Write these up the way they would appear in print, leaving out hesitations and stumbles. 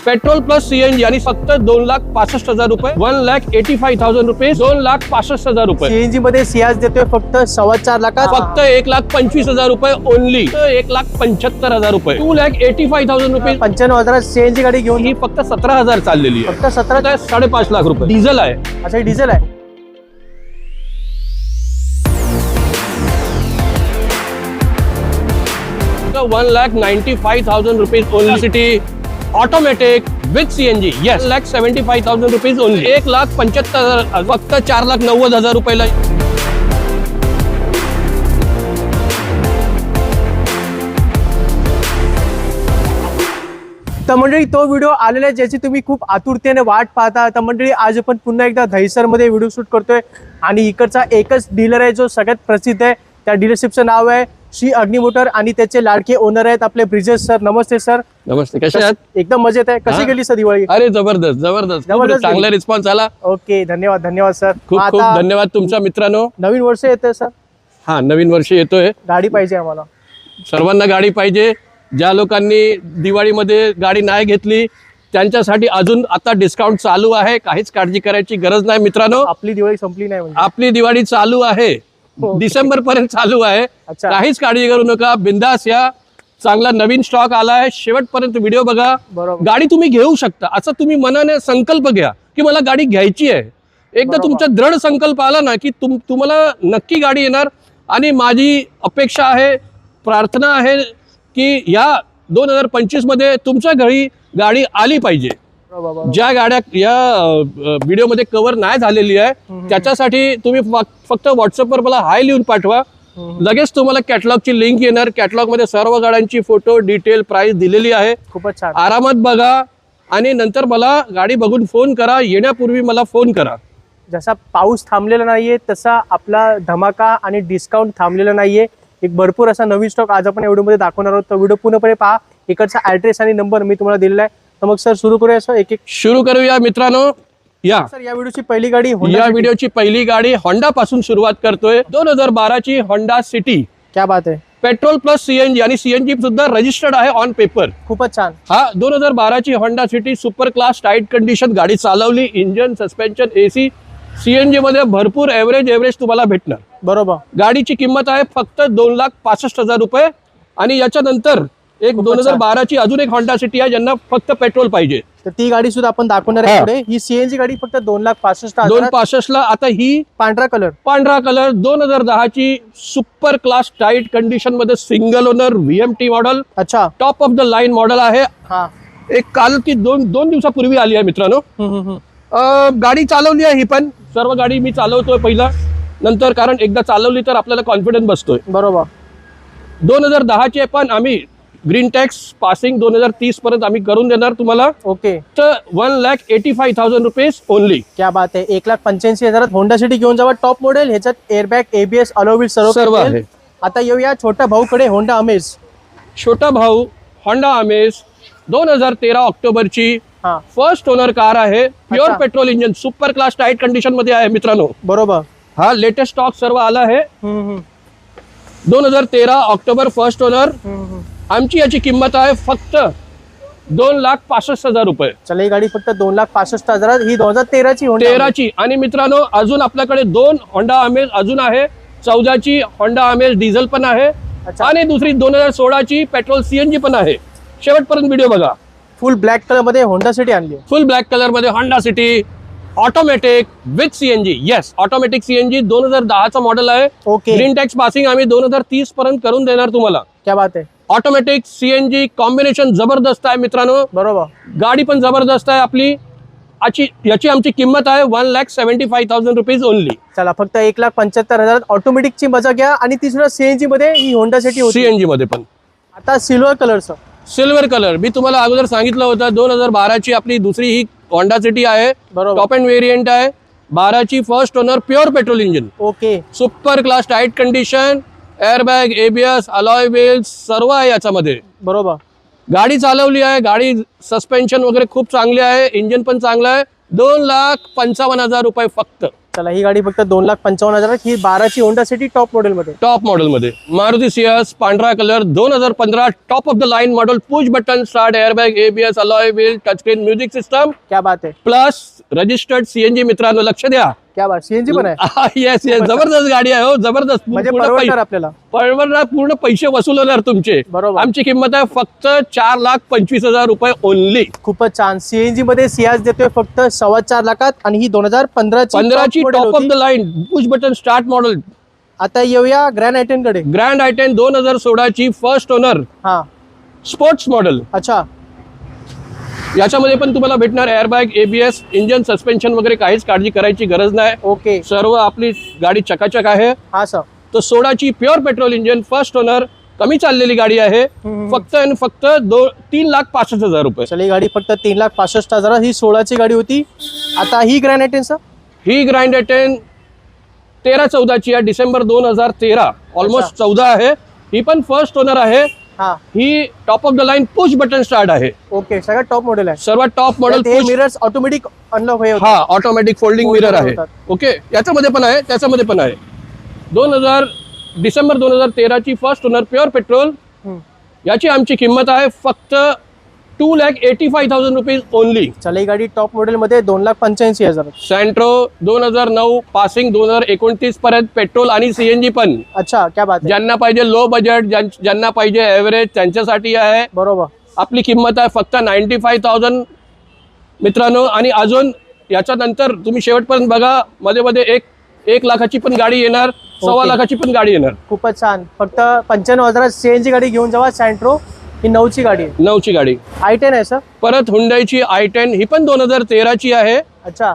Petrol plus CNG आणि फक्त 2,65,000 रुपये, 1,85,000 रुपये, 2,65,000 रुपये. सीएनजी मध्ये सियाज देतोय फक्त 4.25 लाखात. फक्त 1,25,000 रुपये ओनली. 1,75,000 रुपये, 2,85,000 रुपये. 95,000 सीएनजी गाडी घेऊन ही फक्त 17,000 चाललेली आहे. फक्त 17. 5.5 लाख रुपये डिझेल आहे. अच्छा डिझेल आहे. फक्त 1,95,000 rupees only. City automatic with CNG. Yes, 1,75,000 rupees only. 1,75,000 फक्त 4,90,000 रुपयाला. तर मंडळी तो व्हिडिओ आलेला आहे ज्याची तुम्ही खूप आतुरतेने वाट पाहता. तर मंडळी आज आपण पुन्हा एकदा दहिसर मध्ये व्हिडिओ शूट करतोय आणि इकडचा एकच डीलर आहे जो सगळ्यात प्रसिद्ध आहे. त्या डीलरशिपचं नाव आहे श्री अग्नि मोटर आणि त्याचे लाडके ओनर आहेत आपले ब्रिजेश सर. नमस्ते सर. नमस्ते, कसे आहात? एकदम मजेत आहे. कशी गेली सर दिवाळी? अरे जबरदस्त जबरदस्त, चांगला रिस्पॉन्स आला. ओके, धन्यवाद धन्यवाद सर. खूप खूप धन्यवाद तुमच्या मित्रांनो. नवीन वर्ष येतंय सर. हा, नवीन वर्ष येतोय. गाडी पाहिजे आम्हाला. सर्वांना गाडी पाहिजे. ज्या लोकांनी दिवाळीमध्ये गाडी नाही घेतली त्यांच्यासाठी अजून आता डिस्काउंट चालू आहे. काहीच काळजी करायची गरज नाही मित्रांनो. आपली दिवाळी संपली नाही म्हणजे. आपली दिवाळी चालू आहे, डिसेंबर पर्यंत चालू आहे. काहीच काळजी करू नका, बिंदास या. चांगला नवीन स्टॉक आलाय. शेवटपर्यंत व्हिडिओ बघा. गाडी तुम्ही घेऊ शकता असं तुम्ही मनाने संकल्प घ्या की मला गाडी घ्यायची आहे. एकदा तुमचा दृढ संकल्प आला ना की तुम्हाला नक्की गाडी येणार. आणि माझी अपेक्षा आहे, प्रार्थना आहे की या 2025 मध्ये तुमच्या घरी गाडी आली पाहिजे. ज्या गाड्या या व्हिडिओमध्ये कव्हर नाही झालेली आहे त्याच्यासाठी तुम्ही फक्त व्हॉट्सअपवर मला हाय लिहून पाठवा. लगेच तुम्हाला कॅटलॉगची लिंक येणार. कॅटलॉग मध्ये सर्व गाड्यांची फोटो, डिटेल, प्राइस दिलेली आहे. खूपच छान. आरामात बघा आणि नंतर मला गाडी बघून फोन करा. येण्यापूर्वी मला फोन करा. जसा पाऊस थांबलेला नाहीये तसा आपला धमाका आणि डिस्काउंट थांबलेला नाहीये. एक भरपूर असा नवीन स्टॉक आज आपण व्हिडिओमध्ये दाखवणार आहोत. तर व्हिडिओ पूर्णपणे पहा. इकडचा ऍड्रेस आणि नंबर मी तुम्हाला दिलेला आहे. तर मग सर सुरू करूया सर. एक सुरू करूया मित्रांनो. या सर, या व्हिडिओची पहिली गाडी होंडा पासून सुरुवात करतोय. 2012 ची होंडा सिटी. क्या बात आहे. पेट्रोल प्लस सीएनजी आणि सीएनजी सुद्धा रजिस्टर्ड आहे ऑन पेपर. खूपच छान. हा 2012 ची Honda city super class tight condition गाडी चालवली. इंजन, सस्पेन्शन, एसी, सीएनजी मध्ये भरपूर एव्हरेज तुम्हाला भेटणार. बरोबर. गाडीची किंमत आहे फक्त 2,65,000 रुपये. आणि याच्यानंतर एक 2012 ची अजून एक होंडा सिटी आहे ज्यांना फक्त पेट्रोल पाहिजे. तर ती गाडी सुद्धा आपण दाखवणार आहे पुढे. ही सीएनजी गाडी फक्त 2,65,000 ला. आता ही पांढरा कलर 2010 ची सुपर क्लास टाईट कंडिशन मध्ये सिंगल ओनर VMT मॉडेल. अच्छा, top of the line model आहे. एक काल की दोन दिवसापूर्वी आली आहे मित्रांनो. गाडी चालवली आहे ही पण. सर्व गाडी मी चालवतोय पहिला नंतर, कारण एकदा चालवली तर आपल्याला कॉन्फिडन्स बसतोय. बरोबर. 2010 चे पण आम्ही ग्रीन टॅक्स पासिंग 2030 पर्यंत आम्ही करून देणार तुम्हाला. ओके. तर 1,85,000 रुपीज ओनली. क्या बात आहे. 1,85,000 होंडा सिटी घेऊन जावा. Top model. ह्याच्यात एअरबॅग, ABS, अलॉय व्हील सर्व आहे. आता येऊया छोट्या भाऊकडे. होंडा अमेज. छोटा भाऊ होंडा अमेज 2013 ऑक्टोबरची फर्स्ट ओनर कार आहे. Pure petrol engine super class tight condition मध्ये आहे मित्रांनो. बरोबर. हा लेटेस्ट स्टॉक सर्व आला आहे. 2013 ऑक्टोबर फर्स्ट ओनर. आमची याची किंमत आहे फक्त 2,65,000 रुपये. चला, ही गाडी फक्त 2,65,000. ही 2013 ची. आणि मित्रांनो अजून आपल्याकडे 2 होंडा अमेज अजून आहे. 14 ची होंडा अमेज डिझेल पण आहे आणि दुसरी 2016 ची पेट्रोल सीएनजी पण आहे. शेवटपर्यंत व्हिडिओ बघा. फुल ब्लॅक कलर मध्ये होंडा सिटी आणली. फुल ब्लॅक कलर मध्ये Honda city automatic with CNG. Yes, automatic CNG 2010 चा मॉडेल आहे. ओके. ग्रीन टॅक्स पासिंग आम्ही 2030 पर्यंत करून देणार तुम्हाला. क्या बात आहे. ऑटोमॅटिक सीएनजी कॉम्बिनेशन जबरदस्त आहे मित्रांनो. बरोबर. गाडी पण जबरदस्त आहे आपली. याची आमची किंमत आहे 1,75,000 रुपीज ओनली. चला, फक्त 1,75,000 ऑटोमॅटिकची मजा घ्या. आणि तिसरा सीएनजी मध्ये ही होंडा सिटी होती. सीएनजी मध्ये पण. आता सिल्वर कलर मी तुम्हाला अगोदर सांगितलं होतं. 2012 ची आपली दुसरी ही होंडा सिटी आहे. टॉप एंड व्हेरियंट आहे. 12 ची first owner pure petrol engine. Okay. Super class tight condition, airbag, ABS, alloy wheels सर्व आहे याच्यामध्ये. बरोबर. गाडी चालवली आहे. गाडी सस्पेन्शन वगैरे खूप चांगली आहे. इंजिन पण चांगलं आहे. 2,55,000 रुपये फक्त. चला ही गाडी फक्त 2,55,000 ही 12ची होंडा सिटी टॉप मॉडेल मध्ये. टॉप मॉडेल मध्ये मारुती सियास पांढरा colour 2015 top of the line model, push button start, airbag, ABS, alloy wheel, touch screen music system. क्या बात आहे. Plus registered CNG. मित्रांनो लक्ष द्या. क्या बात, सीएनजी पण आहे. येस येस, जबरदस्त गाडी आहे हो, जबरदस्त. म्हणजे परवडणार आपल्याला. परवडणार, पूर्ण पैसे वसूल होणार तुमचे. बरोबर. आमची किंमत आहे फक्त 4,25,000 रुपये ओनली. खूपच छान. सीएनजी मध्ये सियाज देतोय फक्त 4.25 लाखात आणि ही 2015ची top of the line push button start model. आता येऊया ग्रँड आयटेन कडे. ग्रँड आयटेन 2016ची फर्स्ट ओनर हा स्पोर्ट्स मॉडेल. अच्छा. याच्यामध्ये पण तुम्हाला भेटणार एअरबॅग, एबीएस, इंजन, सस्पेन्शन वगैरे काहीच काळजी करायची गरज नाही. ओके. सर्व आपली गाडी चकाचक आहे. हा सर. तो 16ची pure petrol engine first owner, कमी चाललेली गाडी आहे. फक्त आणि फक्त 3,65,000 रुपये. चला ही गाडी फक्त 3,65,000. ही 16ची गाडी होती. आता ही ग्रँड आयटेन सर. ही ग्रँड आयटेन 13-14ची आहे, डिसेंबर 2013, ऑलमोस्ट 14 आहे. ही पण फर्स्ट ओनर आहे. हा. ही top of the line push button start आहे. ओके. सगळ्यात टॉप मॉडेल आहे. सर्वात top model. Mirrors automatic unlock होईल. हा, ऑटोमॅटिक फोल्डिंग मिरर आहे. ओके. याच्यामध्ये पण आहे, त्याच्यामध्ये पण आहे. डिसेंबर 2013ची फर्स्ट ओनर प्युअर पेट्रोल. याची आमची किंमत आहे फक्त 2,85,000 रुपीज ओनली. चला ही गाडी टॉप मॉडेल मध्ये 2,85,000. सँट्रो 2009 पासिंग, 2029 पर्यंत पेट्रोल आणि सीएनजी पण. अच्छा. क्या बात आहे. ज्यांना पाहिजे लो बजेट, ज्यांना पाहिजे एव्हरेज, त्यांच्यासाठी आहे. बरोबर. आपली किंमत आहे फक्त 95,000 मित्रांनो. आणि अजून याच्यानंतर तुम्ही शेवटपर्यंत बघा, मध्ये मध्ये 1 लाखाची पण गाडी येणार, 1.25 लाखाची पण गाडी येणार. खूपच छान. फक्त 95,000 सीएनजी गाडी घेऊन जावा. सँट्रो ही 9ची गाडी. 9ची गाडी. आय10 आहे सर. परत हुंडाईची i10, ही पण 2013ची आहे. अच्छा.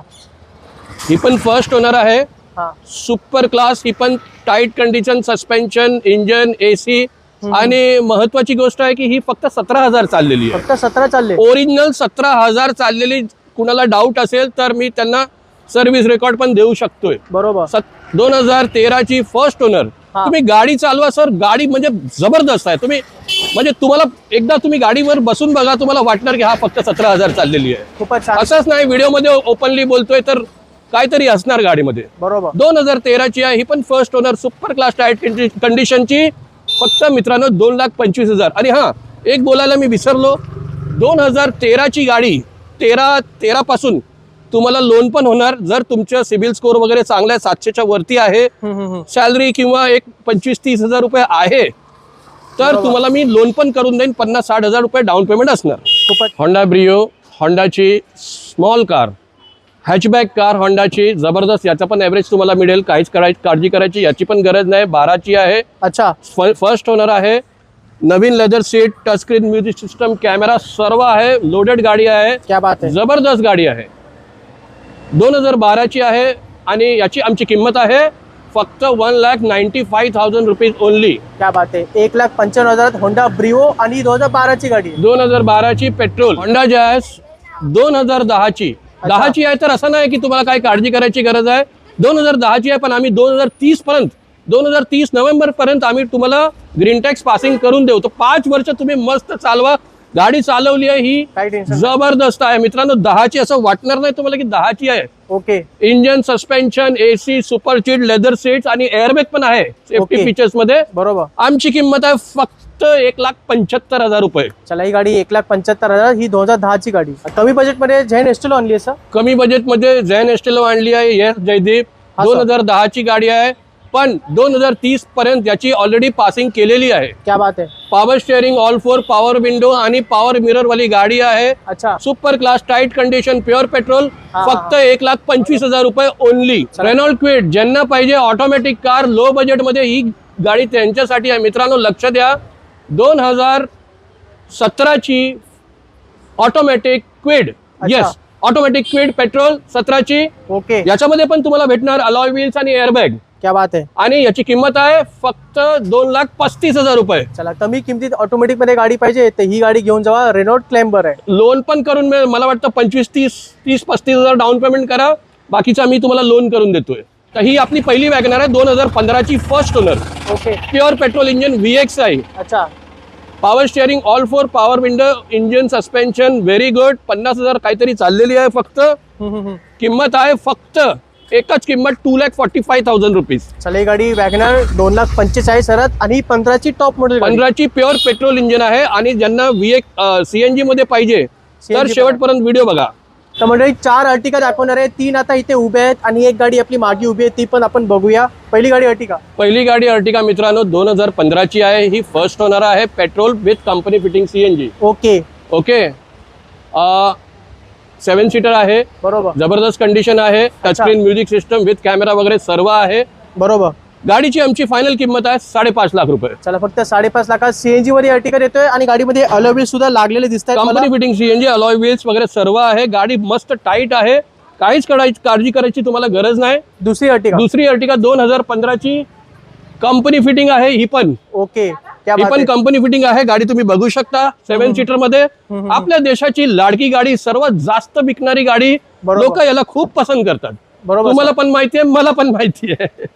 ही पण फर्स्ट ओनर आहे. हा. Super class. ही पण tight condition, suspension, engine, AC. आणि महत्वाची गोष्ट आहे की ही फक्त 17,000 चाललेली आहे. फक्त 17 चालले. ओरिजिनल 17,000 चाललेली. कुणाला डाऊट असेल तर मी त्यांना सर्व्हिस रेकॉर्ड पण देऊ शकतोय. बरोबर. 2013ची फर्स्ट ओनर. तुम्ही गाडी चालवा सर, गाडी म्हणजे जबरदस्त आहे. तुम्ही म्हणजे तुम्हाला एकदा तुम्ही गाडीवर बसून बघा, तुम्हाला वाटणार की हा फक्त 17,000 चाललेली आहे. खूपच छान. असंच नाही व्हिडिओमध्ये ओपनली बोलतोय तर काहीतरी असणार गाडीमध्ये. बरोबर. 2013ची आहे. ही पण first owner, super class tight कंडिशनची. फक्त मित्रांनो 2,25,000. आणि हा, एक बोलायला मी विसरलो, 2013ची गाडी 13 पासून तुम्हाला लोन पण होणार. जर तुमचं सिबिल स्कोर वगैरे चांगला आहे, 700च्या वरती आहे, सॅलरी किंवा एक 25-30,000 रुपये आहे, तर तुम्हाला मी लोन पण करून देईन. 50-60,000 रुपये डाऊन पेमेंट असणार. खूपच. Honda Brio, होंडाची small car, hatchback car होंडाची जबरदस्त. याचा पण ॲव्हरेज तुम्हाला मिळेल, काहीच काळजी करायची याची पण गरज नाही. 12ची आहे. अच्छा. फर्स्ट ओनर आहे. नवीन leather seat, touch screen music system, camera सर्व आहे. लोडेड गाडी आहे. क्या बात आहे. जबरदस्त गाडी आहे. 2012ची आहे. आणि याची आमची किंमत आहे फक्त 1,95,000 रुपीज ओनली. क्या बात आहे. 1,95,000 होंडा ब्रिओ आणि 2012ची गाडी. 2012ची पेट्रोल. होंडा जॅज 2010ची. 10ची आहे तर असं नाही की तुम्हाला काही काळजी करायची गरज आहे. 2010ची आहे, पण आम्ही 2030 पर्यंत, 2030 नोव्हेंबर पर्यंत आम्ही तुम्हाला ग्रीन टॅक्स पासिंग करून देऊ. तर 5 वर्ष तुम्ही मस्त चालवा. गाडी चालवली आहे ही जबरदस्त आहे मित्रांनो. 10ची असं वाटणार नाही तुम्हाला की 10ची आहे. Okay. Engine, suspension, AC, super seat, leather seats आणि एअरबॅग पण आहे सेफ्टी फीचर्स मध्ये. बरोबर. आमची किंमत आहे फक्त 1,75,000 रुपये. चला ही गाडी 1,75,000. ही 2010ची गाडी. कमी बजेट मध्ये झेन एस्टेलो आणली आहे सर. कमी बजेट मध्ये झेन एस्टेलो आणली आहे. येस जयदीप. 2010ची गाडी आहे, पण 2030 पर्यंत याची ऑलरेडी पासिंग केलेली आहे. क्या बात आहे. Power steering, all 4 power window आणि पॉवर मिरर वाली गाडी आहे. अच्छा. Super class tight condition, pure petrol. फक्त 1,25,000 रुपये ओनली. रेनॉल्ड क्विड, ज्यांना पाहिजे ऑटोमॅटिक कार लो बजेट मध्ये, ही गाडी त्यांच्यासाठी आहे मित्रांनो. लक्ष द्या. 2017ची automatic Kwid. Yes, automatic Kwid petrol 17ची. ओके. याच्यामध्ये पण तुम्हाला भेटणार अलॉय व्हील्स आणि एअरबॅग. क्या बात आहे. आणि याची किंमत आहे फक्त 2,35,000 रुपये. चला कमी किमतीत ऑटोमॅटिक मध्ये गाडी पाहिजे तर ही गाडी घेऊन जावा. रेनॉल्ट क्लाइंबर आहे. लोन पण करून मिळेल. मला वाटतं 25-30-35,000 डाऊन पेमेंट करा, बाकीचा मी तुम्हाला लोन करून देतोय. तर ही आपली पहिली वॅगनर आहे. 2015ची first owner. Okay. Pure petrol engine VX आहे. अच्छा. Power steering, all 4 power window, engine, suspension very good. 50,000 काहीतरी चाललेली आहे फक्त. किंमत आहे फक्त एकच किंमत 2,45,000 रुपीज. चला ही गाडी वॅगनर 2,45,000 आणि 15ची टॉप मॉडेल. 15ची प्युअर पेट्रोल इंजिन आहे आणि ज्यांना सीएनजी मध्ये पाहिजे तर शेवटपर्यंत व्हिडिओ बघा. तर मंडळी 4 अर्टिका दाखवणार आहे, 3 आता इथे उभे आहेत आणि एक गाडी आपली मागे उभी आहे, ती पण आपण बघूया. पहिली गाडी अर्टिका. पहिली गाडी अर्टिका मित्रांनो 2015ची आहे. ही फर्स्ट ओनर आहे, petrol with company fitting CNG. Okay okay 7 seater आहे. बरोबर. जबरदस्त कंडिशन आहे. Touch screen music system with camera वगैरे सर्व आहे. बरोबर. गाडीची आमची फायनल किंमत आहे 5.5 लाख रुपये. चला फक्त 5.5 लाखात सीएनजी वर अर्टिका येतोय आणि गाडीमध्ये अलॉय व्हील्स सुद्धा लागलेले दिसत आहेत. Company fitting CNG alloy wheels वगैरे सर्व आहे. गाडी मस्त टाईट आहे, काहीच काळजी करायची तुम्हाला गरज नाही. दुसरी अर्टिका 2015ची कंपनी फिटिंग आहे. ही पण ओके ही पण कंपनी फिटिंग आहे. गाडी तुम्ही बघू शकता 7 सीटर मध्ये. आपल्या देशाची लाडकी गाडी, सर्वात जास्त विकणारी गाडी. लोक याला खूप पसंत करतात. तुम्हाला पण माहिती आहे, मला पण माहिती आहे.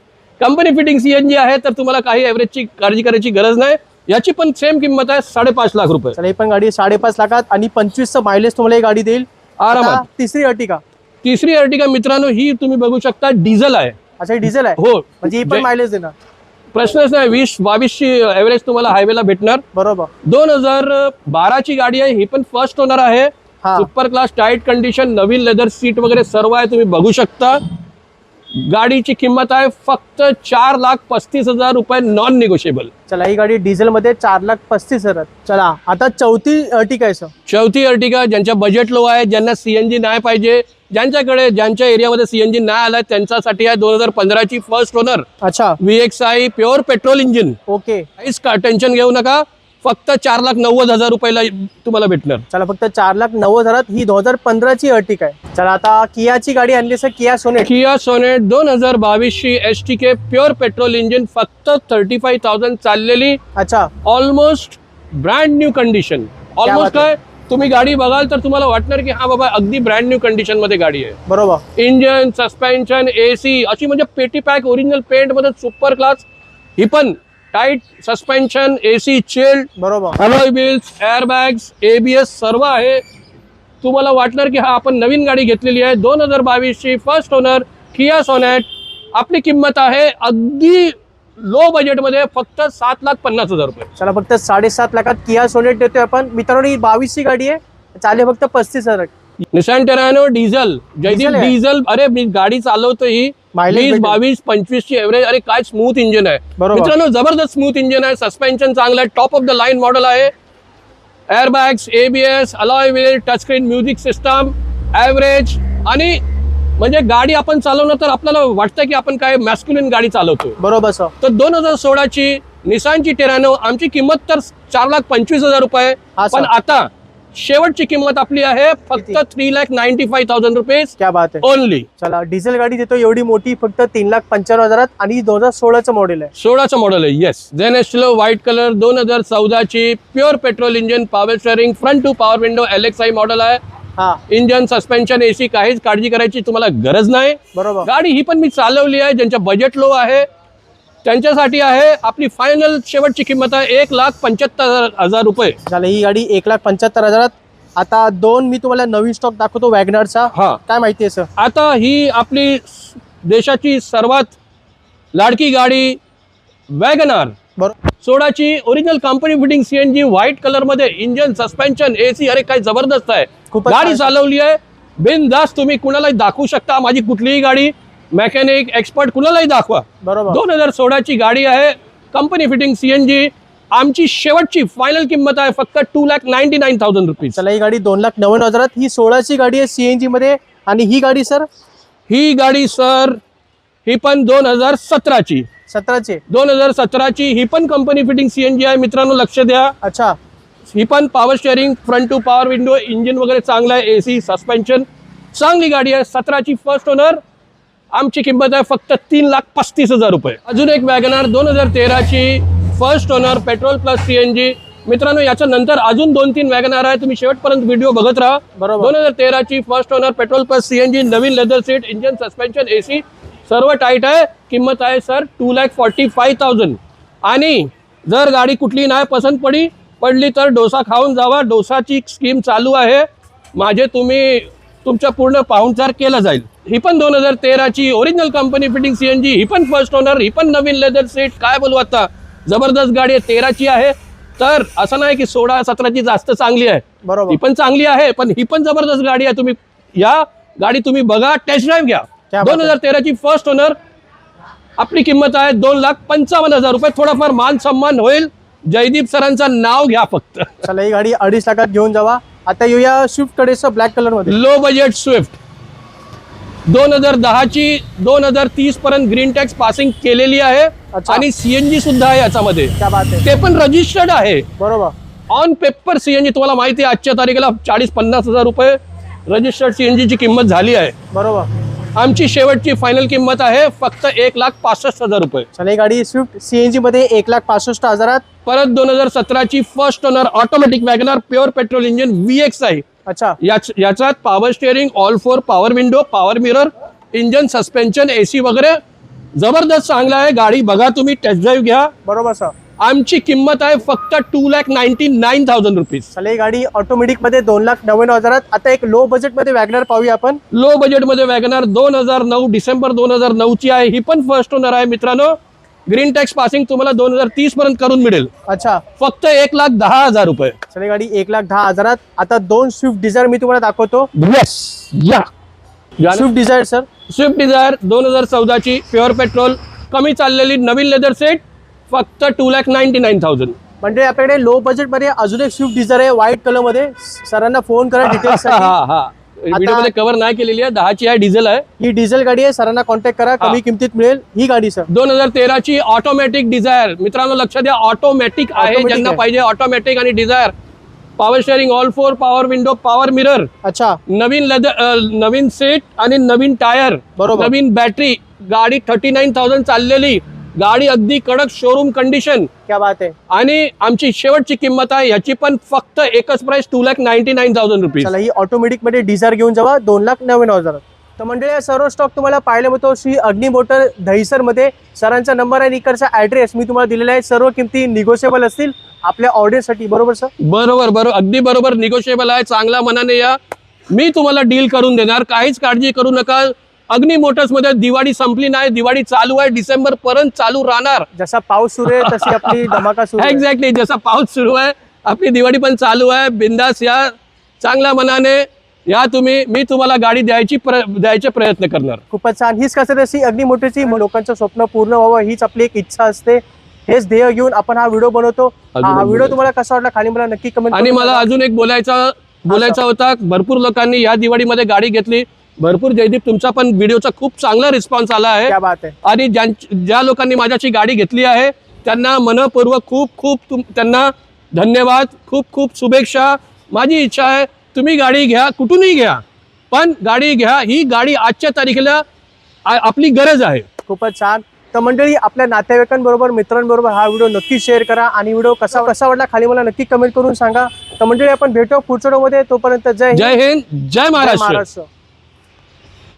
कंपनी फिटिंग सीएनजी आहे तर तुम्हाला काही एव्हरेजची काळजी करायची गरज नाही. याची पण सेम किंमत आहे 5.5 लाख रुपये. ही पण गाडी 5.5 लाखात आणि 25चं मायलेज तुम्हाला ही गाडी देईल आरामात. तिसरी अर्टिका मित्रांनो ही तुम्ही बघू शकता डिझेल आहे. अच्छा डिझेल आहे. हो म्हणजे ही पण मायलेज देणार, प्रश्नच नाही. 20-22ची एव्हरेज तुम्हाला हायवेला भेटणार. बरोबर. 2012ची गाडी आहे. ही पण फर्स्ट ओनर आहे. सुपर क्लास टाईट कंडिशन, नवीन लेदर सीट वगैरे सर्व आहे, तुम्ही बघू शकता. गाडीची किंमत आहे फक्त 4,35,000 रुपये नॉन निगोशिएबल. चला ही गाडी डिझेल मध्ये 4,35,000. चला आता चौथी अर्टिका आहे. चौथी अर्टिका ज्यांच्या बजेट लो आहे, ज्यांना सीएनजी नाही पाहिजे, ज्यांच्या एरियामध्ये सीएनजी नाही आलाय त्यांच्यासाठी आहे. 2015ची फर्स्ट ओनर. अच्छा VXI pure petrol engine. Okay काहीच टेन्शन घेऊ नका, फक्त 4,90,000 रुपयाला तुम्हाला भेटणार. चला फक्त 4,90,000 ही 2015ची अर्टिका आहे. चला आता कियाची गाडी आणली सर, किया सोनेट 2022ची STK प्युअर पेट्रोल इंजिन, फक्त 35,000 चाललेली. अच्छा almost brand new condition. Almost काय तुम्ही गाडी बघाल तर तुम्हाला वाटणार की हा बाबा अगदी ब्रँड न्यू कंडिशन मध्ये गाडी आहे. बरोबर. इंजन, सस्पेन्शन, AC अशी म्हणजे पेटी पॅक ओरिजिनल पेंट मध्ये सुपर क्लास. ही पण टाईट सस्पेन्शन, AC चिल्ड, बरोबर, अलॉय व्हील्स, एअरबॅग्स, ABS सर्व आहे. तुम्हाला वाटणार की हा आपण नवीन गाडी घेतलेली आहे. 2022ची फर्स्ट ओनर किया सोनेट. आपली किंमत आहे अगदी लो बजेटमध्ये फक्त 7,50,000 रुपये. चला फक्त 7.5 लाखात किया सोनेट देतोय आपण. मित्रांनो ही 22ची गाडी आहे, चालेल फक्त 35,000. Nissan Terrano diesel. Jaydeep diesel. अरे मी गाडी चालवतो, ही 20-22-25ची एव्हरेज. अरे काय स्मूथ इंजिन आहे मित्रांनो, जबरदस्त स्मूथ इंजिन आहे. सस्पेन्शन चांगलं आहे, top of the line model आहे. Airbags, ABS, alloy wheel, touch screen music system, average. आणि म्हणजे गाडी आपण चालवणं तर आपल्याला वाटतं की आपण काय मॅस्क्युलिन गाडी चालवतो. बरोबर सर. तर 2016ची निसानची टेरानो आमची किंमत तर 4,25,000 रुपये. पण आता शेवटची किंमत आपली आहे फक्त 3,95,000 रुपये. क्या बात आहे. ओनली. चला डिझेल गाडी देतो एवढी मोठी फक्त 3,95,000 आणि 2016चं मॉडेल आहे. 16चं मॉडेल आहे. येस. जेनेस्लो व्हाईट कलर 2014ची pure petrol engine, power steering, front two power window, LXI model आहे. इंजन, सस्पेन्शन, AC काहीच काळजी करायची तुम्हाला गरज नाही. बरोबर. गाडी ही पण मी चालवली आहे. ज्यांच्या बजेट लो आहे त्यांच्यासाठी आहे. आपली फायनल शेवटची किंमत आहे 1,75,000 रुपये. झालं ही गाडी 1,75,000. आता दोन मी तुम्हाला नवीन स्टॉक दाखवतो वॅगनरचा. काय माहिती आहे सर? आता ही आपली देशाची सर्वात लाडकी गाडी वॅगनर. बरोबर. 16ची original company fitting CNG white colour मध्ये. इंजन, सस्पेन्शन, AC अरे काय जबरदस्त आहे. गाडी चालवली आहे बिनधास्त. तुम्ही कुणालाही दाखवू शकता. माझी कुठलीही गाडी मेकॅनिक, एक्सपर्ट कुणालाही दाखवा. बरोबर. 2016ची गाडी आहे, कंपनी फिटिंग CNG. आमची शेवटची फायनल किंमत आहे फक्त 2,99,000 रुपीज. चला ही गाडी 2,99,000. ही 16ची गाडी आहे CNG मध्ये. आणि ही गाडी सर? ही गाडी सर ही पण 2017ची. 2017ची ही पण कंपनी फिटिंग CNG आहे मित्रांनो, लक्ष द्या. अच्छा. ही पण power steering, front two power window, engine वगैरे चांगलं आहे, AC, सस्पेन्शन चांगली गाडी आहे. 17ची फर्स्ट ओनर. आमची किंमत आहे फक्त 3,35,000 रुपये. अजून एक वॅगनर 2013ची first owner, petrol plus CNG. मित्रांनो याच्या नंतर अजून 2-3 वॅगनर आहे, तुम्ही शेवटपर्यंत व्हिडिओ बघत राहा. 2013ची first owner, petrol plus CNG, नवीन leather seat, engine, suspension, AC सर्व टाईट आहे. किंमत आहे सर 2,45,000. आणि जर गाडी कुठली नाही पसंत पडली तर डोसा खाऊन जावा. डोसाची स्कीम चालू आहे. माझे तुम्ही तुमच्या पूर्ण पाहुणचार केला जाईल. ही पण 2013ची ओरिजिनल कंपनी फिटिंग सीएनजी, ही पण फर्स्ट ओनर, ही पण नवीन लेदर सीट. काय बोलू आता, जबरदस्त गाडी आहे. 13ची आहे, तर असं नाही की 16-17ची जास्त चांगली आहे. बरोबर. ही पण चांगली आहे, पण ही पण जबरदस्त गाडी आहे. तुम्ही या गाडी तुम्ही बघा, टेस्ट ड्राईव्ह घ्या. क्या बात आहे. 2013ची फर्स्ट ओनर. आपली किंमत आहे 2,55,000 रुपये. थोडाफार मान सन्मान होईल. जयदीप सरांचं नाव घ्या फक्त. चला ही गाडी 2.5 लाखात घेऊन जावा. आता येऊया स्विफ्ट कडे सर, ब्लॅक कलर मध्ये. लो बजेट स्विफ्ट 2010ची 2030 पर्यंत ग्रीन टॅक्स पासिंग केलेली आहे. अच्छा. आणि सीएनजी सुद्धा आहे याच्यामध्ये. क्या बात आहे. ते पण रजिस्टर्ड आहे. बरोबर. On paper CNG. तुम्हाला माहिती आहे आजच्या तारखेला 40-50 हजार रुपये रजिस्टर्ड सीएनजी ची किंमत झाली आहे. बरोबर. आमची शेवटची फायनल किंमत आहे फक्त 1,65,000 रुपये. चला ही गाडी स्विफ्ट सीएनजी मध्ये 1,65,000. परत 2017ची first owner automatic WagonR pure petrol engine VX आहे. अच्छा. याच्यात power steering, all 4 power window, power mirror, engine suspension, AC वगैरे जबरदस्त चांगला आहे. गाडी बघा तुम्ही, टेस्ट ड्राईव्ह घ्या. बरोबर सर. आमची किंमत आहे फक्त 2,99,000 रुपीज. चला ही गाडी ऑटोमॅटिक मध्ये 2,99,000. आता एक लो बजेट मध्ये वॅगनर पाहूया आपण. लो बजेट मध्ये वॅगनर 2009 डिसेंबर 2009 ची आहे. ही पण फर्स्ट ओनर आहे मित्रांनो. ग्रीन टॅक्स पासिंग तुम्हाला 2030 पर्यंत करून मिळेल. अच्छा. फक्त 1,10,000 रुपये. चला ही गाडी 1,10,000. आता 2 स्विफ्ट डिझायर मी तुम्हाला दाखवतो. या Swift Dzire sir. Swift Dzire 2014ची प्युअर पेट्रोल, कमी चाललेली, नवीन लेदर सेट, फक्त 2,99,000. म्हणजे आपल्याकडे लो बजेट मध्ये अजून एक स्विफ्ट डिझायर आहे व्हाईट कलर मध्ये. सरांना फोन करा डिटेल्स. हा व्हिडिओ मध्ये कव्हर नाही केलेली आहे. 10ची आहे, डिझेल आहे. ही डिझेल गाडी आहे. सरांना कॉन्टॅक्ट करा, कमी किमतीत मिळेल ही गाडी सर. 2013ची automatic Dzire. मित्रांनो लक्ष द्या, ऑटोमॅटिक आहे. Automatic ज्यांना आहे. पाहिजे ऑटोमॅटिक आणि Dzire. Power steering, all 4 power window, power mirror, अच्छा. नवीन लेदर, नवीन सीट आणि नवीन टायर, बरोबर. नवीन बॅटरी. गाडी 39,000 चाललेली गाडी, अगदी कडक शोरूम कंडिशन. क्या बात आहे. आणि आमची शेवटची किंमत आहे याची पण फक्त एकच प्राइस 2,99,000 रुपीज. चला ही ऑटोमॅटिक मध्ये डिझायर घेऊन जावा 2,99,000. तर मंडळी सर्व स्टॉक तुम्हाला पाहायला मिळतो श्री अग्नी मोटर दहिसर मध्ये. सरांचा नंबर आणि इकडचा ऍड्रेस मी तुम्हाला दिलेला आहे. सर्व किमती निगोशिएबल असतील आपल्या ऑडियन्ससाठी. बरोबर सर. बरोबर अगदी बरोबर. निगोशिएबल आहे. चांगल्या मनाने या, मी तुम्हाला डील करून देणार. काहीच काळजी करू नका. अग्नी मोटर्स मध्ये दिवाळी संपली नाही, दिवाळी चालू आहे. डिसेंबर पर्यंत चालू राहणार. जसा पाऊस सुरू आहे तशी आपली धमाका सुरू आहे. एक्झॅक्टली जसा पाऊस सुरू आहे आपली दिवाळी पण चालू आहे. बिंदास या, चांगल्या मनाने या तुम्ही. मी तुम्हाला गाडी द्यायचे प्रयत्न करणार. खूपच छान. हीच कसं अशी अग्नी मोटरची लोकांचं स्वप्न पूर्ण व्हावं हीच आपली एक इच्छा असते. हेच ध्येय घेऊन आपण हा व्हिडिओ बनवतो. हा व्हिडिओ तुम्हाला कसा वाटला खाली मला नक्की कमेंट. आणि मला अजून एक बोलायचा होता. भरपूर लोकांनी या दिवाळीमध्ये गाडी घेतली. भरपूर जयदीप तुमचा पण व्हिडिओचा खूप चांगला रिस्पॉन्स आला आहे. क्या बात आहे. आणि ज्या लोकांनी माझ्याची गाडी घेतली आहे त्यांना मनपूर्वक खूप त्यांना धन्यवाद. खूप शुभेच्छा. माझी इच्छा आहे तुम्ही गाडी घ्या, कुठूनही घ्या, पण गाडी घ्या. ही गाडी आजच्या तारखेला आपली गरज आहे. खूपच छान. तर मंडळी आपल्या नातेवाईकांबरोबर, मित्रांबरोबर हा व्हिडिओ नक्की शेअर करा. आणि व्हिडिओ कसा वाटला खाली मला नक्की कमेंट करून सांगा. तर मंडळी आपण भेटू पुढच्या व्हिडिओमध्ये. तोपर्यंत जय हिंद, जय महाराष्ट्र.